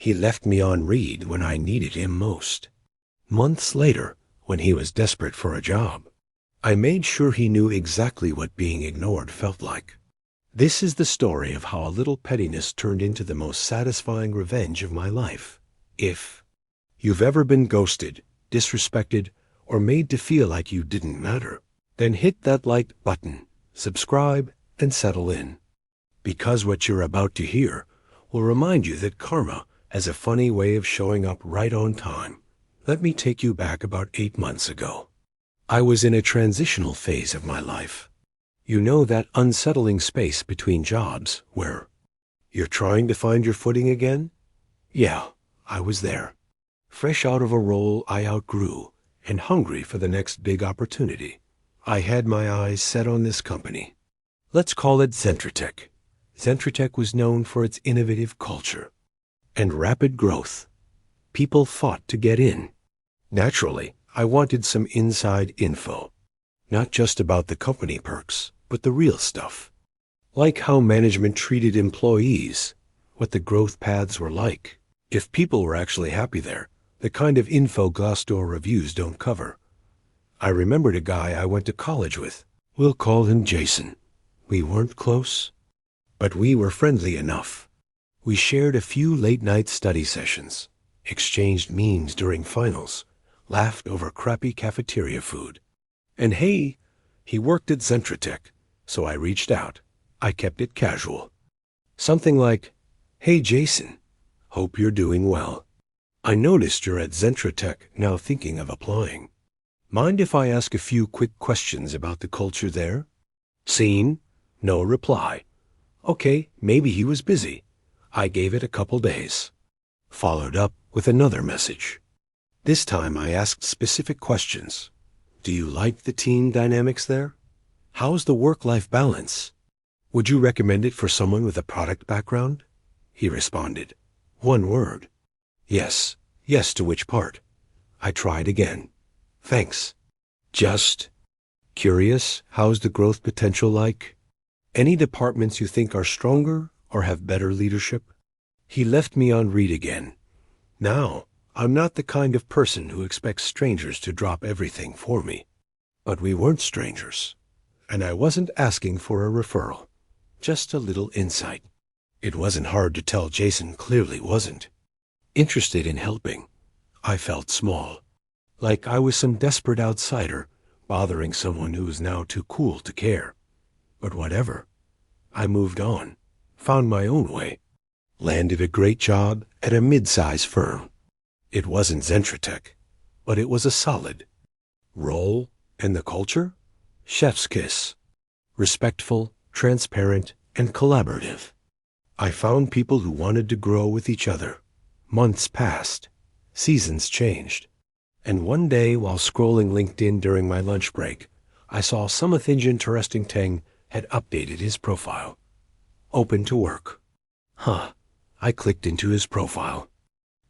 He left me on read when I needed him most. Months later, when he was desperate for a job, I made sure he knew exactly what being ignored felt like. This is the story of how a little pettiness turned into the most satisfying revenge of my life. If you've ever been ghosted, disrespected, or made to feel like you didn't matter, then hit that like button, subscribe, and settle in. Because what you're about to hear will remind you that karma has a funny way of showing up right on time. Let me take you back about 8 months ago. I was in a transitional phase of my life. You know, that unsettling space between jobs where you're trying to find your footing again? Yeah, I was there. Fresh out of a role I outgrew and hungry for the next big opportunity. I had my eyes set on this company. Let's call it Zentratec. Zentratec was known for its innovative culture and rapid growth. People fought to get in. Naturally, I wanted some inside info, not just about the company perks, but the real stuff. Like how management treated employees, what the growth paths were like, if people were actually happy there, the kind of info Glassdoor reviews don't cover. I remembered a guy I went to college with. We'll call him Jason. We weren't close, but we were friendly enough. We shared a few late-night study sessions, exchanged memes during finals, laughed over crappy cafeteria food. And hey, he worked at Zentratec, so I reached out. I kept it casual. Something like, "Hey Jason, hope you're doing well. I noticed you're at Zentratec, now thinking of applying. Mind if I ask a few quick questions about the culture there?" Seen? No reply. Okay, maybe he was busy. I gave it a couple days. Followed up with another message. This time I asked specific questions. Do you like the team dynamics there? How's the work-life balance? Would you recommend it for someone with a product background? He responded. One word. Yes. Yes to which part? I tried again. Thanks. Just curious, how's the growth potential like? Any departments you think are stronger or have better leadership? He left me on read again. Now, I'm not the kind of person who expects strangers to drop everything for me. But we weren't strangers, and I wasn't asking for a referral, just a little insight. It wasn't hard to tell Jason clearly wasn't interested in helping. I felt small, like I was some desperate outsider bothering someone who was now too cool to care. But whatever. I moved on, found my own way, landed a great job at a mid-size firm. It wasn't Zentratec, but it was a solid role, and the culture? Chef's kiss. Respectful, transparent, and collaborative. I found people who wanted to grow with each other. Months passed. Seasons changed. And one day, while scrolling LinkedIn during my lunch break, I saw something interesting. Teng had updated his profile. Open to work. I clicked into his profile.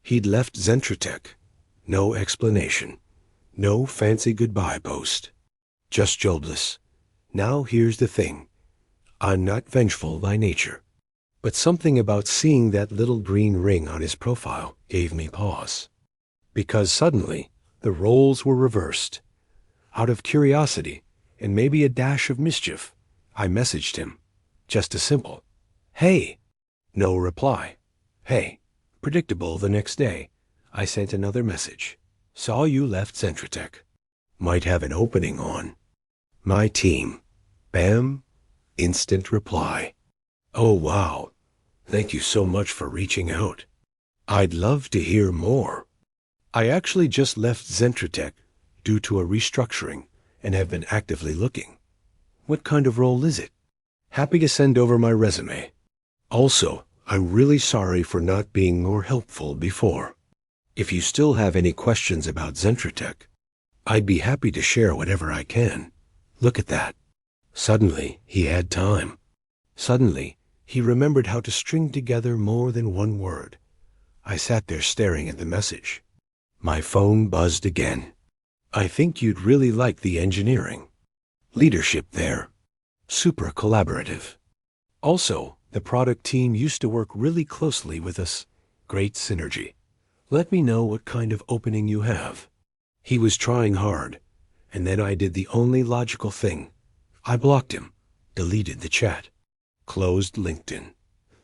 He'd left Zentratec. No explanation. No fancy goodbye post. Just jobless. Now here's the thing. I'm not vengeful by nature. But something about seeing that little green ring on his profile gave me pause. Because suddenly, the roles were reversed. Out of curiosity, and maybe a dash of mischief, I messaged him. Just a simple, "Hey." No reply. "Hey." Predictable. The next day, I sent another message. "Saw you left Zentratec. Might have an opening on my team." Bam. Instant reply. "Oh wow. Thank you so much for reaching out. I'd love to hear more. I actually just left Zentratec due to a restructuring and have been actively looking. What kind of role is it? Happy to send over my resume. Also, I'm really sorry for not being more helpful before. If you still have any questions about Zentratec, I'd be happy to share whatever I can. Look at that." Suddenly, he had time. Suddenly, he remembered how to string together more than one word. I sat there staring at the message. My phone buzzed again. "I think you'd really like the engineering leadership there. Super collaborative. Also, the product team used to work really closely with us. great synergy. Let me know what kind of opening you have. He was trying hard, and then I did the only logical thing. I blocked him, deleted the chat, closed LinkedIn.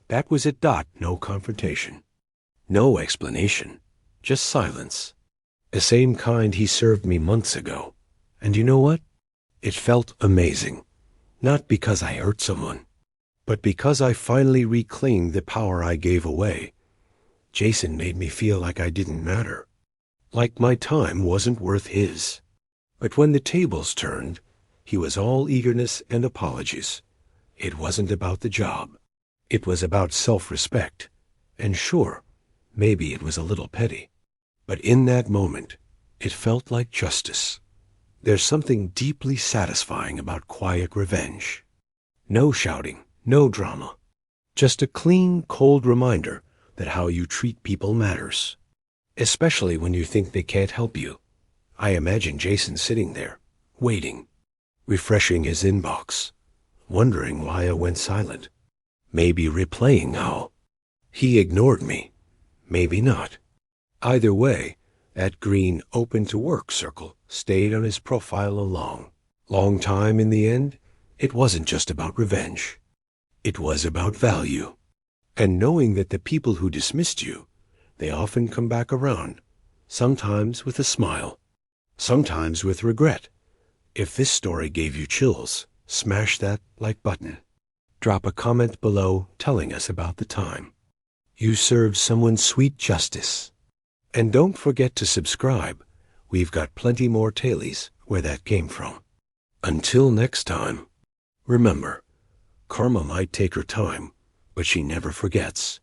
That was it. No confrontation. No explanation. Just silence. The same kind he served me months ago. And you know what? It felt amazing. Not because I hurt someone, but because I finally reclaimed the power I gave away. Jason made me feel like I didn't matter. Like my time wasn't worth his. But when the tables turned, he was all eagerness and apologies. It wasn't about the job. It was about self-respect. And sure, maybe it was a little petty. But in that moment, it felt like justice. There's something deeply satisfying about quiet revenge. No shouting, no drama. Just a clean, cold reminder that how you treat people matters. Especially when you think they can't help you. I imagine Jason sitting there, waiting, refreshing his inbox, wondering why I went silent. Maybe replaying how he ignored me. Maybe not. Either way, that green open to work circle stayed on his profile a long time. In the end, it wasn't just about revenge. It was about value. And knowing that the people who dismissed you, they often come back around, sometimes with a smile, sometimes with regret. If this story gave you chills, smash that like button. Drop a comment below telling us about the time you served someone sweet justice. And don't forget to subscribe. We've got plenty more tailies where that came from. Until next time, remember, karma might take her time, but she never forgets.